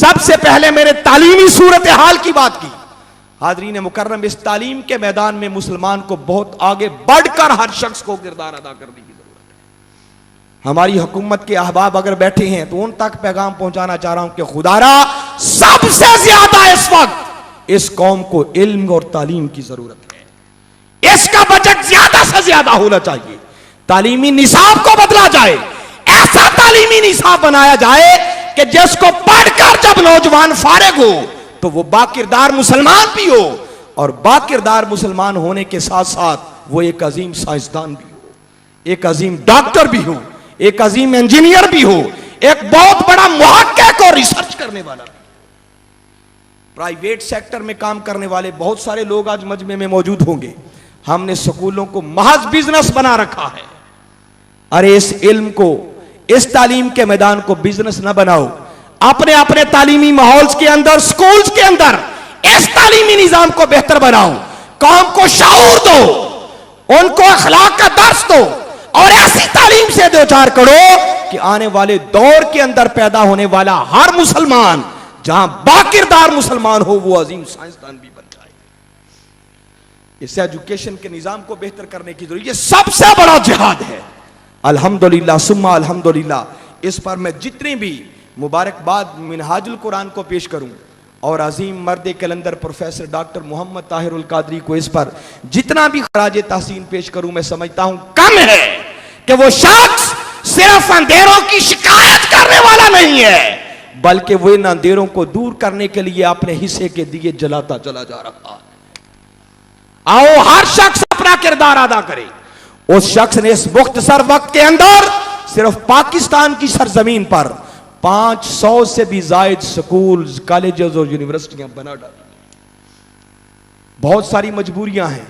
सबसे पहले मेरे तालीमी सूरत हाल की बात की। हाज़रीन मुकर्रम, इस तालीम के मैदान में मुसलमान को बहुत आगे बढ़कर हर शख्स को किरदार अदा करने की जरूरत है। हमारी हुकूमत के अहबाब अगर बैठे हैं तो उन तक पैगाम पहुंचाना चाह रहा हूं कि खुदारा सबसे ज्यादा इस वक्त इस कौम को इल्म और तालीम की जरूरत है। इसका बजट ज्यादा से ज्यादा होना चाहिए। तालीमी निसाब को बदला जाए, ऐसा तालीमी निसाब बनाया जाए कि जिसको पढ़कर जब नौजवान फारिग हो तो वो बाकिरदार मुसलमान भी हो, और बाकिरदार मुसलमान होने के साथ साथ वो एक अजीम साइंसदान भी हो, एक अजीम डॉक्टर भी हो, एक अजीम इंजीनियर भी हो, एक बहुत बड़ा मुहक्किक और रिसर्च करने वाला भी। प्राइवेट सेक्टर में काम करने वाले बहुत सारे लोग आज मजमे में मौजूद होंगे। हमने स्कूलों को महज बिजनेस बना रखा है। अरे इस इल्म को, इस तालीम के मैदान को बिजनेस ना बनाओ। अपने अपने तालीमी माहौल के अंदर, स्कूल्स के अंदर इस तालीमी निजाम को बेहतर बनाओ। कौम को शऊर दो, उनको अखलाक का दर्स दो, और ऐसी तालीम से दो चार करो कि आने वाले दौर के अंदर पैदा होने वाला हर मुसलमान, जहां बाकिरदार मुसलमान हो, वो अजीम साइंसदान भी बन जाए। इस एजुकेशन के निजाम को बेहतर करने की जरूरत, ये सबसे बड़ा जिहाद है। अल्हम्दुलिल्लाह सुम्मा अल्हम्दुलिल्लाह। इस पर मैं जितनी भी मुबारकबाद मिनहाजुल कुरान को पेश करूं और अजीम मर्द कलंदर प्रोफेसर डॉक्टर मोहम्मद ताहिरुल कादरी को इस पर जितना भी खराज तहसीन पेश करूं, मैं समझता हूं कम है कि वो शख्स सिर्फ अंधेरों की शिकायत करने वाला नहीं है, बल्कि वो इन अंधेरों को दूर करने के लिए अपने हिस्से के दिए जलाता चला जा रहा है। आओ हर शख्स अपना किरदार अदा करे। उस शख्स ने इस मुख्तसर वक्त के अंदर सिर्फ पाकिस्तान की सरजमीन पर 500 से भी जायद स्कूल, कॉलेजेस और यूनिवर्सिटियां बना डाली। बहुत सारी मजबूरियां हैं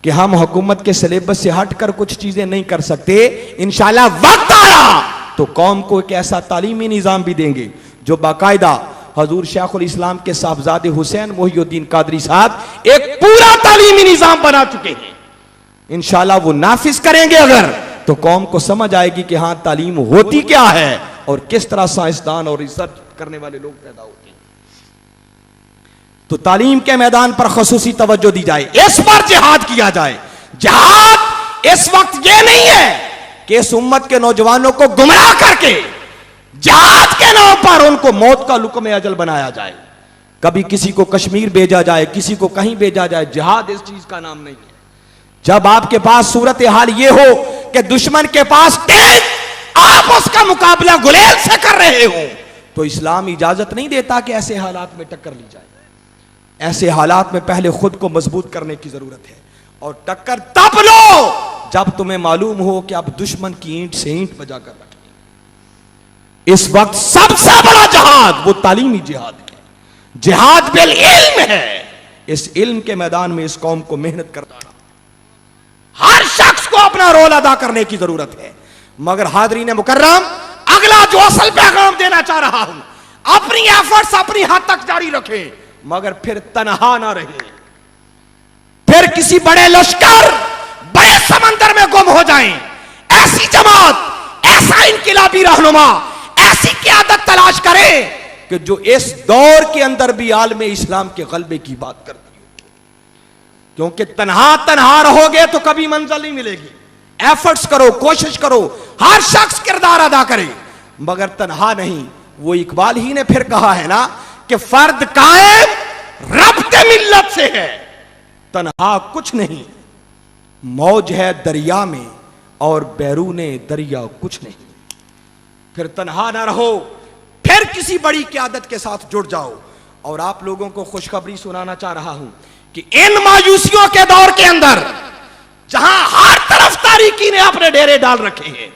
कि हम हुकूमत के सिलेबस से हटकर कुछ चीजें नहीं कर सकते। इंशाअल्लाह वक्त आया तो कौम को एक ऐसा तालीमी निजाम भी देंगे जो बाकायदा हजूर शेखुल इस्लाम के साहबजादे हुसैन मोहिउद्दीन कादरी साहब एक पूरा तालीमी निजाम बना चुके हैं। इंशाअल्लाह वो नाफिज करेंगे अगर, तो कौम को समझ आएगी कि हां तालीम होती क्या है और किस तरह साइंसदान और रिसर्च करने वाले लोग पैदा होते हैं। तो तालीम के मैदान पर खसूसी तवज्जो दी जाए, इस पर जिहाद किया जाए। जिहाद इस वक्त यह नहीं है कि इस उम्मत के नौजवानों को गुमराह करके जिहाद के नाम पर उनको मौत का लुक्म अजल बनाया जाए। कभी किसी को कश्मीर भेजा जाए, किसी को कहीं भेजा जाए। जिहाद इस चीज का नाम नहीं है। जब आपके पास सूरत हाल ये हो कि दुश्मन के पास तेज, आप उसका मुकाबला गुलेल से कर रहे हो, तो इस्लाम इजाजत नहीं देता कि ऐसे हालात में टक्कर ली जाए। ऐसे हालात में पहले खुद को मजबूत करने की जरूरत है, और टक्कर तब लो जब तुम्हें मालूम हो कि आप दुश्मन की ईंट से ईंट बजाकर रखें। इस वक्त सबसे बड़ा जिहाद वो तालीमी जिहाद है, जिहाद बिल इल्म है। इस इल्म के मैदान में इस कौम को मेहनत करना, हर शख्स को अपना रोल अदा करने की जरूरत है। मगर हाज़रीन मुकर्रम, अगला जो असल पैगाम देना चाह रहा हूं, अपनी एफर्ट्स अपनी हद तक जारी रखें, मगर फिर तनहा ना रहे। फिर किसी बड़े लश्कर, बड़े समंदर में गुम हो जाएं। ऐसी जमात, ऐसा इनकिलाबी रहनुमा, ऐसी क़यादत तलाश करें कि जो इस दौर के अंदर भी आलम इस्लाम के गलबे की बात करती हो। क्योंकि तन्हा रहोगे तो कभी मंजिल नहीं मिलेगी। एफर्ट्स करो, कोशिश करो, हर शख्स किरदार अदा करे, मगर तन्हा नहीं। वो इकबाल ही ने फिर कहा है ना कि फर्द कायम रब्ते मिल्लत से है, तन्हा कुछ नहीं। मौज है दरिया में और बैरूने दरिया कुछ नहीं। फिर तन्हा ना रहो, फिर किसी बड़ी क़यादत के साथ जुड़ जाओ। और आप लोगों को खुशखबरी सुनाना चाह रहा हूं कि इन मायूसियों के दौर के अंदर, जहां हर तरफ तारीकी ने अपने डेरे डाल रखे हैं,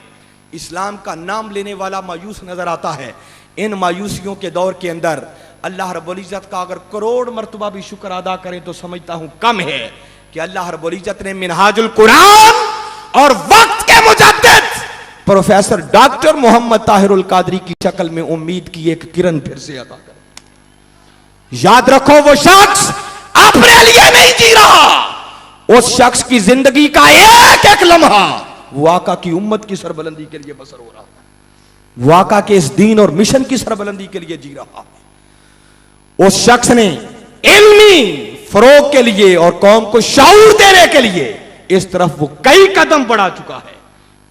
इस्लाम का नाम लेने वाला मायूस नजर आता है। इन मायूसियों के दौर के अंदर अल्लाह रब्बुल इज्जत का अगर करोड़ मर्तबा भी शुक्र अदा करें तो समझता हूं कम है कि अल्लाह रब्बुल इज्जत ने मिनहाजुल कुरान और वक्त के मुजद्दिद प्रोफेसर डॉक्टर मोहम्मद ताहिरुल कादरी की शक्ल में उम्मीद की एक किरण फिर से अदा कर। याद रखो, वो शख्स अपने लिए नहीं जी रहा, उस शख्स की जिंदगी का एक एक लम्हा वो आका की उम्मत की सरबलंदी के लिए बसर हो रहा है, वो आका के इस दीन और मिशन की सरबलंदी के लिए जी रहा है। उस शख्स ने इल्मी फरोग के लिए और कौम को शऊर देने के लिए इस तरफ वो कई कदम बढ़ा चुका है।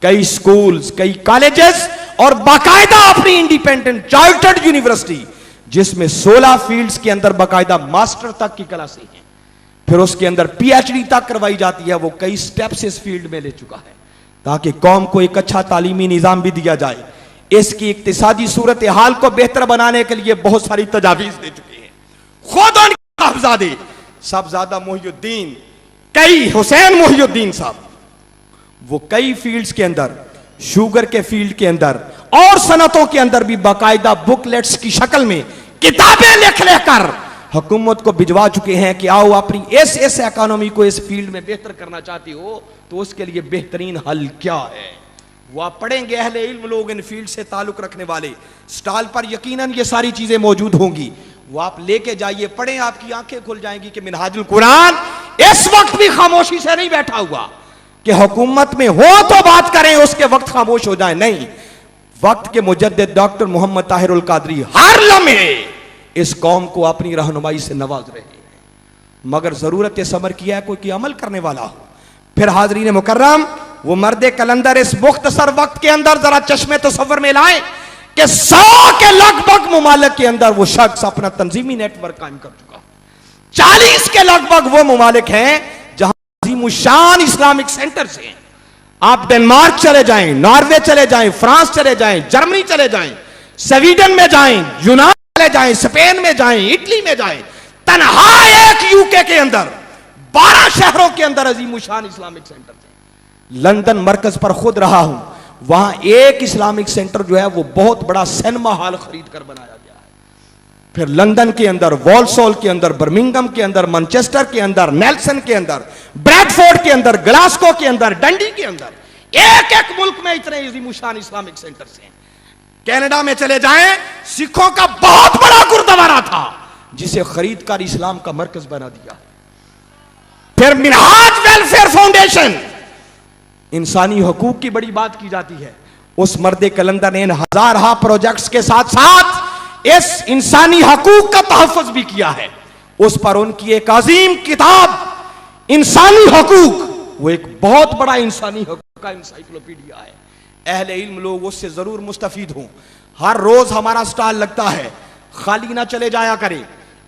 कई स्कूल्स, कई कॉलेजेस और बाकायदा अपनी इंडिपेंडेंट चार्टर्ड यूनिवर्सिटी, जिसमें 16 फील्ड्स के अंदर बाकायदा मास्टर तक की क्लासें हैं, फिर उसके अंदर पीएचडी तक करवाई जाती है। वो कई स्टेप्स इस फील्ड में ले चुका है ताकि कौम को एक अच्छा तालीमी निजाम भी दिया जाए। इसकी इक्तिसादी सूरत हाल को बेहतर बनाने के लिए बहुत सारी तजावीज दे चुके हैं। खुद उनके साहबजादे साहबजादा मोहिउद्दीन कई हुसैन मोहिउद्दीन साहब, वो कई फील्ड्स के अंदर, शुगर के फील्ड के अंदर और सनतों के अंदर भी बाकायदा बुकलेट्स की शक्ल में किताबें लिख लेकर हुकूमत को भिजवा चुके हैं कि आओ अपनी इस इकोनॉमी को इस फील्ड में बेहतर करना चाहती हो तो उसके लिए बेहतरीन हल क्या है। वो आप पढ़ेंगे, अहले इल्म लोग, इन फील्ड से ताल्लुक रखने वाले, स्टॉल पर यकीनन ये सारी चीजें मौजूद होंगी। वो आप लेके जाइए, पढ़ें, आपकी आंखें खुल जाएंगी कि मिनहाजुल कुरान इस वक्त भी खामोशी से नहीं बैठा हुआ कि हुकूमत में हो तो बात करें, उसके वक्त खामोश हो जाए। नहीं, वक्त के मुजद्दिद डॉक्टर मोहम्मद ताहिरुल कादरी हर लम्हे इस कौम को अपनी रहनुमाई से नवाज रहे हैं, मगर जरूरत इस अमर किया है कोई की अमल करने वाला हो। फिर हाजरीन मुकर्रम, वो मर्दे कलंदर इस मुख्तसर वक्त के अंदर जरा चश्मे तसव्वुर में लाए कि 100 के लगभग मुमालिक के अंदर वो शख्स अपना तंजीमी नेटवर्क कायम कर चुका है। 40 के लगभग वो मुमालिक हैं जहां अज़ीमुश्शान इस्लामिक सेंटर से हैं। आप डेनमार्क चले जाएं, नॉर्वे चले जाएं, फ्रांस चले जाएं, जर्मनी चले जाएं, स्वीडन में जाएं, यूनान चले जाएं, स्पेन में जाएं, इटली में जाएं, तनहा एक यूके के अंदर 12 शहरों के अंदर अज़ीमुश्शान इस्लामिक सेंटर थे। लंदन मरकज पर खुद रहा हूं, वहां एक इस्लामिक सेंटर जो है वो बहुत बड़ा सिनेमा हॉल खरीद कर बनाया गया है। फिर लंदन के अंदर, वॉल्सॉल के अंदर, बर्मिंघम के अंदर, मैनचेस्टर के अंदर, नेल्सन के अंदर, ब्रैडफोर्ड के अंदर, ग्लासगो के अंदर, डंडी के अंदर, एक एक मुल्क में इतने अज़ीमुश्शान इस्लामिक सेंटर्स हैं। कनाडा में चले जाएं, सिखों का बहुत बड़ा गुरुद्वारा था जिसे खरीद कर इस्लाम का मरकज बना दिया। फिर मिनहाज वेलफेयर फाउंडेशन, इंसानी हकूक की बड़ी बात की जाती है, उस मर्दे कलंदर ने इन हजारहा प्रोजेक्ट्स के साथ साथ इस इंसानी हकूक का तहफ़्फ़ुज़ भी किया है। उस पर उनकी एक अजीम किताब इंसानी हकूक, वो एक बहुत बड़ा इंसानी हकूक का इंसाइक्लोपीडिया है। अहले इल्म लोग उससे जरूर मुस्तफीद हों। हर रोज हमारा स्टॉल लगता है, खाली ना चले जाया करें।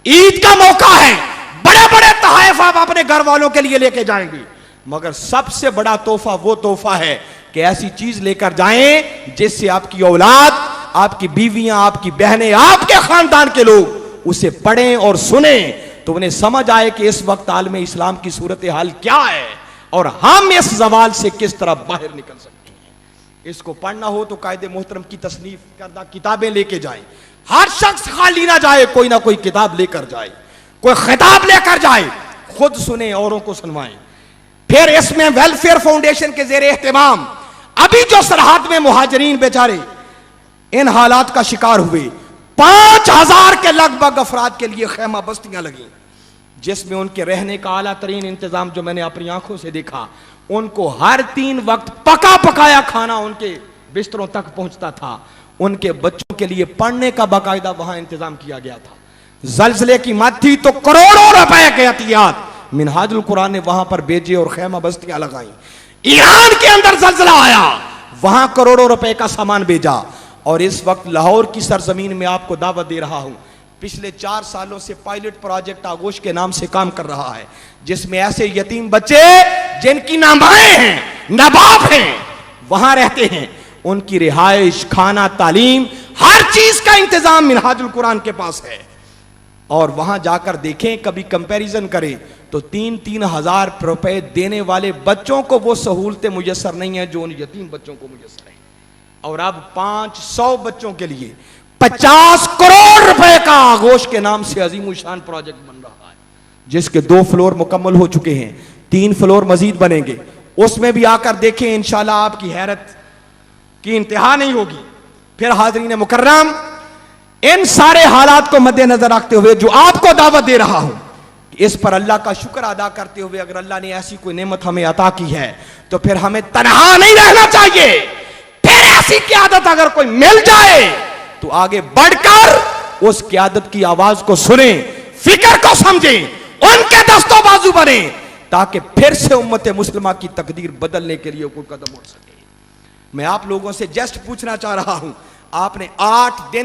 ईद का मौका है, बड़े बड़े तोहफे आप अपने घर वालों के लिए लेके जाएंगे, मगर सबसे बड़ा तोहफा वो तोहफा है कि ऐसी चीज लेकर जाएं जिससे आपकी औलाद, आपकी बीवियां, आपकी बहनें, आपके खानदान के लोग उसे पढ़ें और सुने तो उन्हें समझ आए कि इस वक्त आलम इस्लाम की सूरत हाल क्या है और हम इस जवाल से किस तरह बाहर निकल सकते हैं। इसको पढ़ना हो तो कायदे मोहतरम की तसनीफ करदा किताबें लेके जाए। हर शख्स खाली ना जाए, कोई ना कोई किताब लेकर जाए, कोई खिताब लेकर जाए, खुद सुने, औरों को सुनवाएं। फिर इसमें वेलफेयर फाउंडेशन के जेर एहतमाम अभी जो सरहद में मुहाजिरीन बेचारे इन हालात का शिकार हुए, 5000 के लगभग अफराद के लिए खेमा बस्तियां लगी, जिसमें उनके रहने का आला तरीन इंतजाम जो मैंने अपनी आंखों से देखा, उनको हर 3 वक्त पका पकाया खाना उनके बिस्तरों तक पहुंचता था। उनके बच्चों के लिए पढ़ने का बाकायदा वहां इंतजाम किया गया था। जल्जले की मत थी तो करोड़ों रुपए के एहतियात मिनहाजुल कुरान ने वहां पर भेजे और खेमा बस्तियां लगाई। ईरान के अंदर जल्जला आया, वहां करोड़ों रुपए का सामान भेजा। और इस वक्त लाहौर की सरजमीन में आपको दावत दे रहा हूं, पिछले 4 सालों से पायलट प्रोजेक्ट आगोश के नाम से काम कर रहा है, जिसमें ऐसे यतीम बच्चे जिनकी ना माएं हैं ना बाप हैं वहां रहते हैं, उनकी रिहाइश, खाना, तालीम, हर चीज का इंतजाम मिनहाजुल कुरान के पास है। और वहां जाकर देखें, कभी कंपैरिजन करें तो 3-3 हजार रुपए देने वाले बच्चों को वो सहूलतें मुयसर नहीं है जो उन यतीम बच्चों को मुयसर है। और अब 500 बच्चों के लिए 50 करोड़ रुपए का आगोश के नाम से अजीमुशान प्रोजेक्ट बन रहा है, जिसके 2 फ्लोर मुकम्मल हो चुके हैं, 3 फ्लोर मजीद बनेंगे। उसमें भी आकर देखें, इंशाल्लाह आपकी हैरत की इंतहा नहीं होगी। फिर हाज़रीन मुकर्रम, इन सारे हालात को मद्देनजर रखते हुए जो आपको दावत दे रहा हूं, इस पर अल्लाह का शुक्र अदा करते हुए, अगर अल्लाह ने ऐसी कोई नेमत हमें अता की है तो फिर हमें तन्हा नहीं रहना चाहिए। फिर ऐसी की आदत अगर कोई मिल जाए तो आगे बढ़कर उस क़यादत की आवाज को सुने, फिक्र को समझें, उनके दस्तों बाजू बने, ताकि फिर से उम्मत मुस्लिमा की तकदीर बदलने के लिए कोई कदम उठ सके। मैं आप लोगों से जस्ट पूछना चाह रहा हूं, आपने 8 दिन